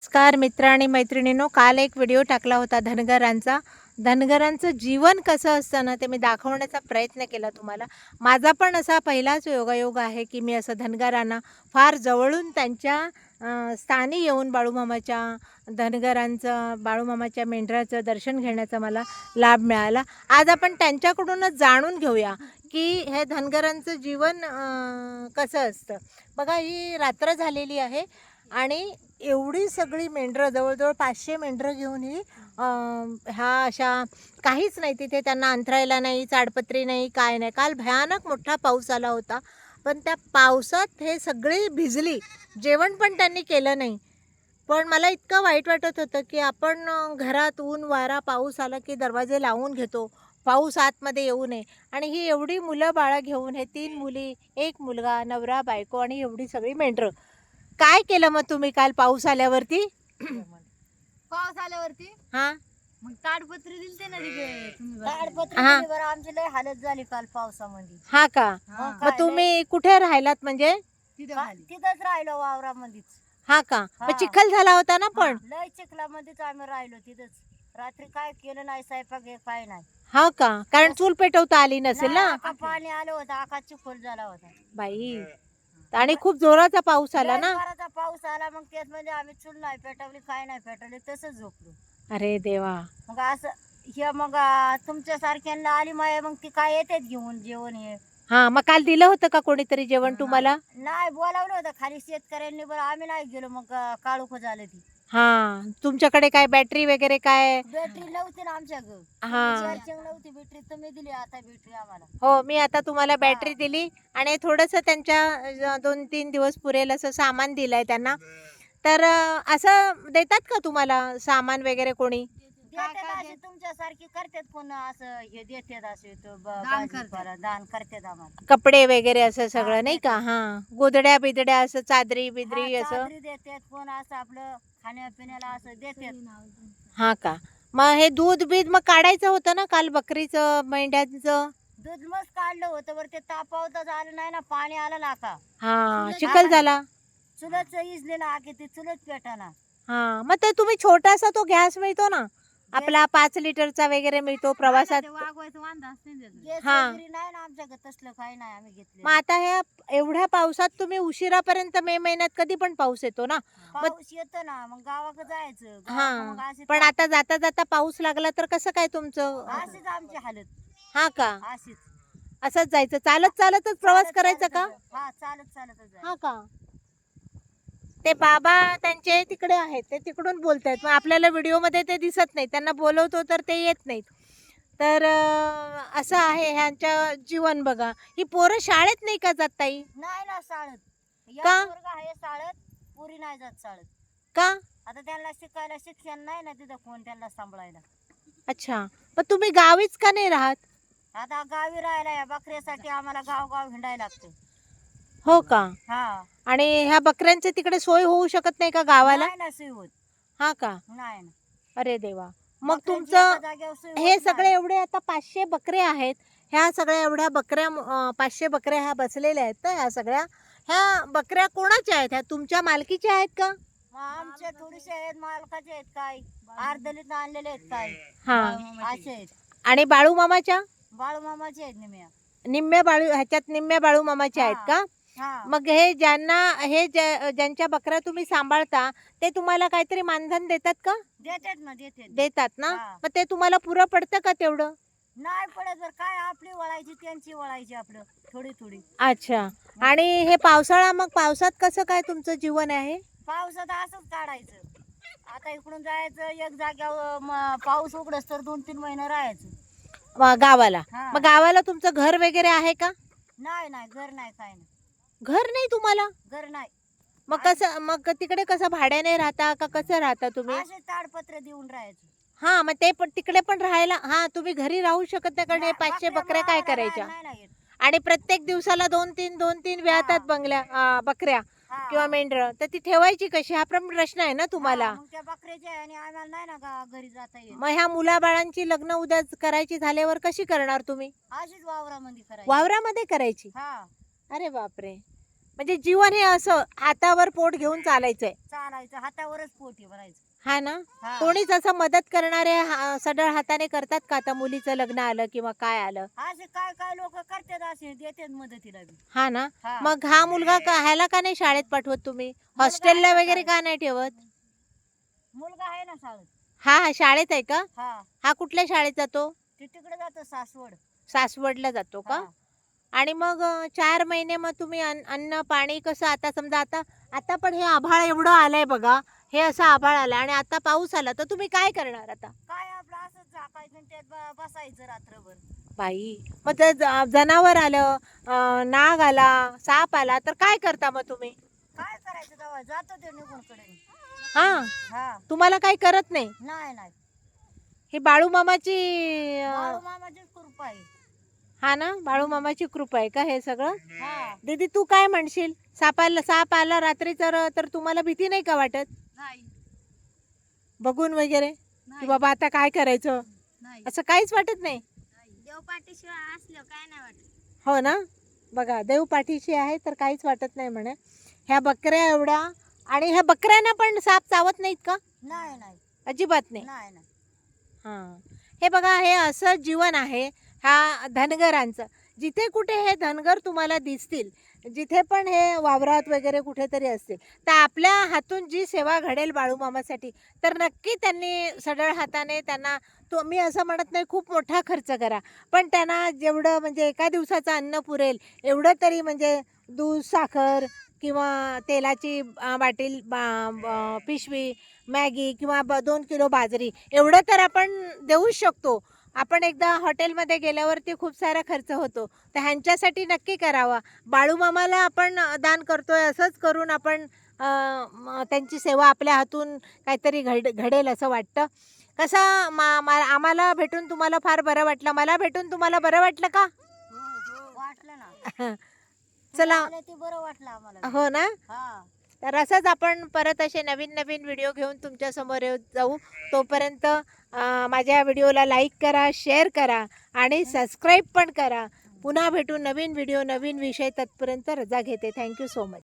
नमस्कार मित्र आणि मैत्रिणींनो, काल एक व्हिडिओ टाकला होता धनगरांचा. धनगरांचं जीवन कसं असतं ना, ते मी दाखवण्याचा प्रयत्न केला तुम्हाला. माझा पण असा पहिलाच योगायोग आहे की मी असं धनगरांना फार जवळून त्यांच्या स्थानी येऊन बाळूमामाच्या मेंढराचं दर्शन घेण्याचा मला लाभ मिळाला. आज आपण त्यांच्याकडूनच जाणून घेऊया की हे धनगरांचं जीवन कसं असतं. बघा, ही रात्र झालेली आहे आणि एवढी सगळी मेंढरं, जवळजवळ 500 मेंढरं घेऊन ही ह्या अशा काहीच नाही, तिथे त्यांना अंथरायला नाही, ताडपत्री नाही, काय नाही. काल भयानक मोठा पाऊस आला होता, पण त्या पावसात हे सगळे भिजली. जेवण पण त्यांनी केलं नाही. पण मला इतकं वाईट वाटत होतं की आपण घरात ऊन वारा पाऊस आला की दरवाजे लावून घेतो, पाऊस आतमध्ये येऊ नये. आणि ही एवढी मुलं बाळं घेऊन, हे 3 मुली, 1 मुलगा, नवरा बायको आणि एवढी सगळी मेंढरं. काय केलं मग तुम्ही काल पाऊस आल्यावरती? पाऊस आल्यावरती हा मग ताडपत्री दिलते ना तिथे तुम्ही ताडपत्री हा. दिली बरं, आमची लय हालत झाली काल पावसामध्ये. हा का? हा. मग तुम्ही कुठे राहिलात म्हणजे? तिथे खाली तिथंच राहिलो वावरामध्येच. हा का? मग हा. चिखल झाला होता ना पण? लय चिखलामध्येच आम्ही राहिलो तिथंच. रात्री काय केलं नाही, स्वयंपाक हे काय नाही. हा का? कारण चूल पेटवता आली नसेल ना? आका पाणी आलं होतं, आका चिखल झाला होता. बाई, आणि खूप जोराचा पाऊस आला लय ना? जोराचा पाऊस आला, मग त्यात म्हणजे आम्ही चूल नाही पेटवली, काय नाही पेटवली, तसंच झोपलो. अरे देवा. मग असं हे मग तुमच्या सारख्यांना आली माय, मग ती काय येतात घेऊन जेवण हे. हा, मग काल दिलं होतं का कोणीतरी जेवण तुम्हाला? नाही बोलावलं होतं खाली शेतकऱ्यांनी, बरं आम्ही नाही गेलो. मग काळोख झालं ती. हा, तुमच्याकडे काय बॅटरी वगैरे काय? बॅटरी नव्हती ना आमच्याकडं. हा. चार्जिंग नव्हती बॅटरी, तुम्ही दिली आता बॅटरी आम्हाला. हो, मी आता तुम्हाला बॅटरी दिली आणि थोडंसं त्यांच्या 2-3 दिवस पुरेल असं सामान दिलंय त्यांना. तर असं देतात का तुम्हाला सामान वगैरे कोणी? देतात असे तुमच्यासारखी करतात, कोण असं हे देतात, असे तो दान भाजीपाला दान करतात आम्हाला. कपडे वगैरे असं सगळं हा, नाही का? हा, गोदड्या बिदड्या असं, चादरी बिदरी हा, असं. चादरी देतात, कोण असं आपलं खाण्यापिण्याला असं देतात. हा का? मग हे दूध बीध मग काढायचं होतं ना काल, बकरीचं मेंढ्यांचं? दूध मस्त काढलं होतं, बरं ते तापावतं आलं नाही ना, पाणी आलं ना का. हा, चिखल झाला. चुलच इजले ना की ते चुलच पेटाना. हा, मग ते तुम्ही छोटासा तो गॅस मिळतो ना आपला, 5 लिटरचा वगैरे मिळतो प्रवासात. ते वागवायचं वांदा असते ना त्याचं. गॅस हा. वगैरे नाही ना आमच्याकडे, तसलं काही नाही आम्ही मग घेतलं. आता ह्या एवढ्या पावसात तुम्ही उशिरापर्यंत, मे महिन्यात कधी पण पाऊस येतो ना? पाऊस येतो ना, मग गावाकडे जायचं. हा, गावाकडं मग अशी पण आता जाता जाता पाऊस लागला तर कसं काय तुमचं? अशीच आमची हालत. हा का? अशीच असंच जायचं, चालत चालतच प्रवास करायचा का? हा, चालत चालतच जायचं. हा का? ते बाबा त्यांचे तिकडे आहेत, ते तिकडून बोलतायत. मग आपल्याला व्हिडिओमध्ये ते दिसत नाही, त्यांना बोलवतो तर ते येत नाहीत. तर असं आहे ह्यांच्या जीवन. बघा, ही पोरं शाळेत नाही का जात ताई? नाही ना शाळेत. का? या पोरगा आहे शाळेत, पुरी नाही जात शाळेत. का? आता त्यांना शिकायला शिक्षण नाही ना तिथं, कोण त्यांना सांभाळायला. अच्छा, पण तुम्ही गावीच का नाही राहत? आता गावी राहायला या बकऱ्यासाठी आम्हाला गाव हिंडायला लागते. हो का? हा, आणि ह्या बकऱ्यांचे तिकडे सोय होऊ शकत नाही का गावाला? नाही ना सोय होत. हा का? नाही ना. अरे देवा. मग बकऱ्यांची तुमचं एका जागेवर सोय हे होत सगळे नाही. एवढे आता 500 बकरे आहेत, ह्या सगळ्या एवढ्या बकऱ्या 500 बकऱ्या ह्या बसलेल्या आहेत तर ह्या बकऱ्या कोणाच्या आहेत? ह्या तुमच्या मालकीच्या आहेत का? मग आमचे थोडेसे आहेत, मालकाचे आहेत काय, अर्धलीत आणलेले आहेत काय, हा. असे आहेत. आणि बाळूमामाच्या? बाळूमामाचे आहेत निम्या. निम्म्या बाळूमामाच्या आहेत का? हा, मग ज्यांच्या बकऱ्या तुम्ही सांभाळता ते तुम्हाला काहीतरी मानधन देतात का? देतात ना, देतात. देतात ना? हा. मग ते तुम्हाला पुरं पडतं का तेवढं? नाही पडत, जर काय आपली वळायची त्यांची वळायची, आपलं थोडी थोडी. अच्छा. आणि हे पावसाळा, मग पावसात कसं काय तुमचं जीवन आहे? पावसात असंच काढायचं. आता इकडून जायचं एक जाग्यावर, पाऊस उघडस तर 2-3 महिने राहायचं. गावाला? हा. मग गावाला तुमचं घर वगैरे आहे का? नाही नाही, घर नाही, काय नाही. घर नाही तुम्हाला? घर नाही. मग तिकडे कसं भाड्याने राहता का कसं राहता तुम्ही? असे ताडपत्र देऊन राहायचं. हा, मग ते पण तिकडे पण राहायला, हा, तुम्ही घरी राहू शकत नाही कारण हे 500 बकऱ्या काय करायच्या? नाही ना येत. आणि प्रत्येक दिवसाला 2-3 वेळातात बकऱ्या हा. किंवा मेंढरं, तर ती ठेवायची कशी, हा पण प्रश्न आहे ना तुम्हाला. हा, मग त्या बकऱ्याच्या आहे आणि आम्हाला नाही ना घरी जाता येत. मग ह्या मुलाबाळांची लग्न उद्या करायची झाल्यावर कशी करणार तुम्ही? अशीच वावरामध्ये करायची. वावरामध्ये करायची? हा. अरे बापरे. म्हणजे जीवन हे असं हातावर पोट घेऊन चालायचंय, चालायचं हातावरच पोटी भरायचं. हा ना. हा. कोणीच असं मदत करणारे सढळ हाताने करतात का? आता मुलीचं लग्न आलं किंवा काय आलं, असे काय काय लोक करतात, असे देतात मदतीला बी. हा ना. हा. मग हा मुलगा ह्याला का नाही शाळेत पाठवत तुम्ही? हॉस्टेलला आहे ना वगैरे शाळेत. का नाही ठेवत? मुलगा आहे ना शाळेत. हा शाळेत आहे का? हा हा कुठल्या शाळेत जातो? ते तिकडे जातो सासवड. सासवडला जातो का? हा. आणि मग 4 महिने मग तुम्ही अन्न पाणी कसं? आता समजा आता पण हे आभाळ एवढं आलंय बघा, हे असं आभाळ आलं आणि आता पाऊस आला, तर तुम्ही काय करणार आता? काय आपलं असंच झाकायचं आणि त्यात बसायचं रात्रभर. बाई, मग ते जनावर आलं, नाग आला, साप आला, तर काय करता मग तुम्ही? काय करायचं तेव्हा जातो ते निघून कडे. हा, हा. तुम्हाला काही करत नाही? नाही नाही. ही बाळूमामाची बाळू मामाची कृपा आहे. हा ना, बाळूमामाची कृपा आहे का हे सगळं? हा. दीदी तू काय म्हणशील? साप आला रात्री तर तुम्हाला भीती नाही का वाटत? नाही बघून वगैरे की नाही बाबा आता काय करायचं, नाही असं काहीच वाटत नाही? देव पाठीशिवाय असलं काय नाही वाटत. हो ना. बघा, देव पाठीशी आहे तर काहीच वाटत नाही म्हणे. ह्या बकऱ्या एवढ्या, आणि ह्या बकऱ्यांना पण साप चावत नाहीत का? नाही नाही. अजिबात नाही. नाही नाही. हां, हे बघा, हे असं जीवन आहे ह्या धनगरांचं. जिथे कुठे हे धनगर तुम्हाला दिसतील, जिथे पण हे वावरात वगैरे कुठेतरी असतील, तर आपल्या हातून जी सेवा घडेल बाळूमामासाठी, तर नक्की त्यांनी सढळ हाताने त्यांना, मी असं म्हणत नाही खूप मोठा खर्च करा, पण त्यांना जेवढं म्हणजे एका दिवसाचं अन्न पुरेल एवढं तरी, म्हणजे दूध, साखर किंवा तेलाची बाटली, पिशवी, मॅगी किंवा 2 किलो बाजरी, एवढं तर आपण देऊच शकतो. आपण एकदा हॉटेलमध्ये गेल्यावरती खूप सारा खर्च होतो, तर ह्यांच्यासाठी नक्की करावा. बाळूमामाला आपण दान करतोय, असंच करून आपण त्यांची सेवा आपल्या हातून काहीतरी घडेल असं वाटतं. कसं आम्हाला भेटून तुम्हाला फार बरं वाटलं, मला भेटून तुम्हाला बरं वाटलं का? वाटलं ना. चला, आले ते बरं वाटलं आम्हाला. हो ना. हा. तर असंच आपण परत असे नवीन नवीन व्हिडिओ घेऊन तुमच्यासमोर जाऊ. तोपर्यंत माझ्या व्हिडिओला लाईक करा, शेअर करा आणि सबस्क्राईब पण करा. पुन्हा भेटू नवीन व्हिडिओ, नवीन विषय. तत्पर्यंत रजा घेते. Thank you so much.